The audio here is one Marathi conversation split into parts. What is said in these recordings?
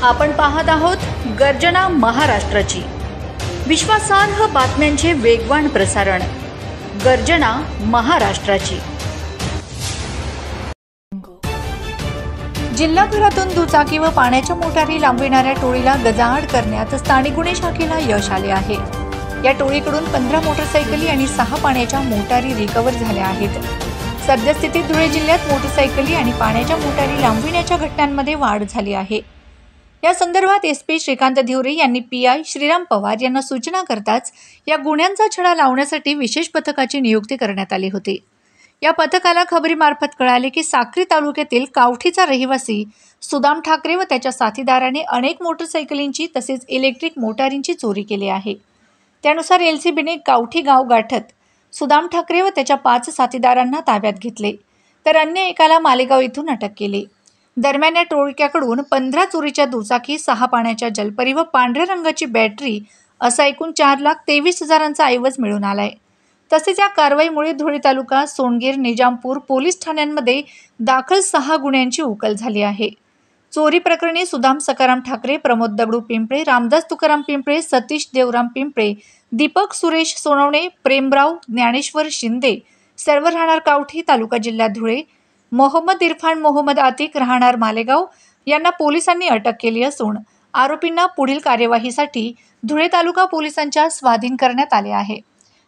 आपण पाहत आहोत गर्जना महाराष्ट्राची, विश्वासार्ह बातम्यांचे वेगवान प्रसारण। गर्जना महाराष्ट्राची। जिल्हाभरातून दुचाकी व पाण्याच्या मोटारी लांबविणाऱ्या टोळीला गजाआड करण्यात स्थानिक गुन्हे शाखेला यश आले आहे। या टोळीकडून 15 मोटरसायकली आणि 6 पाण्याच्या मोटारी रिकव्हर झाल्या आहेत। सद्यस्थितीत धुळे जिल्ह्यात मोटरसायकली आणि पाण्याच्या मोटारी लांबविण्याच्या घटनांमध्ये वाढ झाली आहे। या संदर्भात एसपी श्रीकांत धिवरे यांनी पीआय श्रीराम पवार यांना सूचना करताच या गुन्ह्यांचा छडा लावण्यासाठी विशेष पथकाची नियुक्ती करण्यात आली होती। या पथकाला खबरीमार्फत कळाले की साक्री तालुक्यातील कावठीचा रहिवासी सुदाम ठाकरे व त्याच्या साथीदाराने अनेक मोटरसायकलींची तसेच इलेक्ट्रिक मोटारींची चोरी केली आहे। त्यानुसार एलसीबीने कावठी गाव गाठत सुदाम ठाकरे व त्याच्या 5 साथीदारांना ताब्यात घेतले, तर अन्य एकाला मालेगाव येथून अटक केली। दरम्यान या टोळक्याकडून 15 चोरीच्या दुचाकी, 6 पाण्याच्या जलपरी व पांढऱ्या रंगाची बॅटरी असा एकूण 4,23,000चा ऐवज मिळून आलाय। तसेच या कारवाईमुळे धुळे तालुका, सोनगीर, निजामपूर पोलीस ठाण्यांमध्ये दाखल 6 गुन्ह्यांची उकल झाली आहे। चोरी प्रकरणी सुदाम सकाराम ठाकरे, प्रमोद दगडू पिंपळे, रामदास तुकाराम पिंपळे, सतीश देवराम पिंपळे, दीपक सुरेश सोनवणे, प्रेमराव ज्ञानेश्वर शिंदे सर्व राहणार कावठी, तालुका जिल्हा धुळे, मोहम्मद इरफान मोहम्मद आतिक राहणार मालेगाव यांना पोलिसांनी अटक केली असून आरोपींना पुढील कार्यवाहीसाठी धुळे तालुका पोलिसांच्या स्वाधीन करण्यात आले आहे।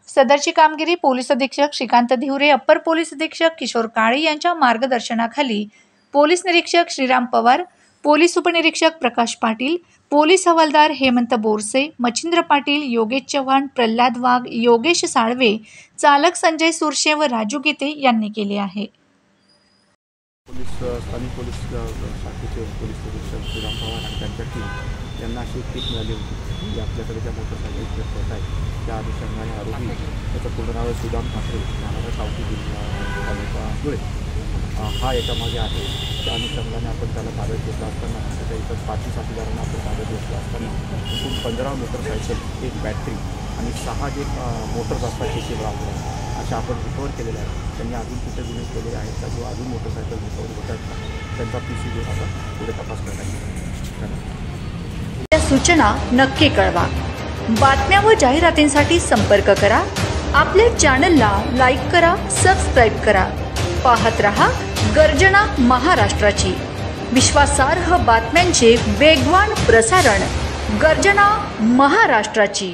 सदरची कामगिरी पोलीस अधीक्षक श्रीकांत धिवरे, अप्पर पोलीस अधीक्षक किशोर काळे यांच्या मार्गदर्शनाखाली पोलीस निरीक्षक श्रीराम पवार, पोलीस उपनिरीक्षक प्रकाश पाटील, पोलीस हवालदार हेमंत बोरसे, मच्छिंद्र पाटील, योगेश चव्हाण, प्रल्हाद वाघ, योगेश साळवे, चालक संजय सुरशे व राजू गीते यांनी केले आहे। स्थानिक पोलीस शाखेचे पोलीस अधीक्षक श्रीराम पवार आणि त्यांच्या टीम यांना अशी टीप मिळाली होती की आपल्याकडे ज्या मोटरसायकल होत आहेत त्या अनुषंगाने आरोपी, त्याचं पूर्ण नाव सुदाम ठाकरे, राहणारा कावठी तालुका धुळे, हा याच्यामागे आहे। त्या अनुषंगाने आपण त्याला ताब्यात घेतला असताना त्याच्या इतर 5 साथीदारांना आपण ताब्यात घेतला असताना एकूण 15 मोटरसायकल, 1 बॅटरी आणि 6 जे मोटर्स असतात केबल आपल्या अशा आपण रिकवर केलेल्या आहेत। त्यांनी अजून कुठे गुन्हे केलेले आहेत का, जो अजून मोटरसायकल रिकवर होतात त्यांचा PC घेऊन आपण पुढे तपास करण्यात येईल। या सूचना नक्की कळवा। बातम्या व जाहिरातींसाठी संपर्क करा। आपल्या चॅनलला लाईक करा, सबस्क्राईब करा। पाहत रहा गर्जना महाराष्ट्राची, विश्वासार्ह बातम्यांचे वेगवान प्रसारण। गर्जना महाराष्ट्राची।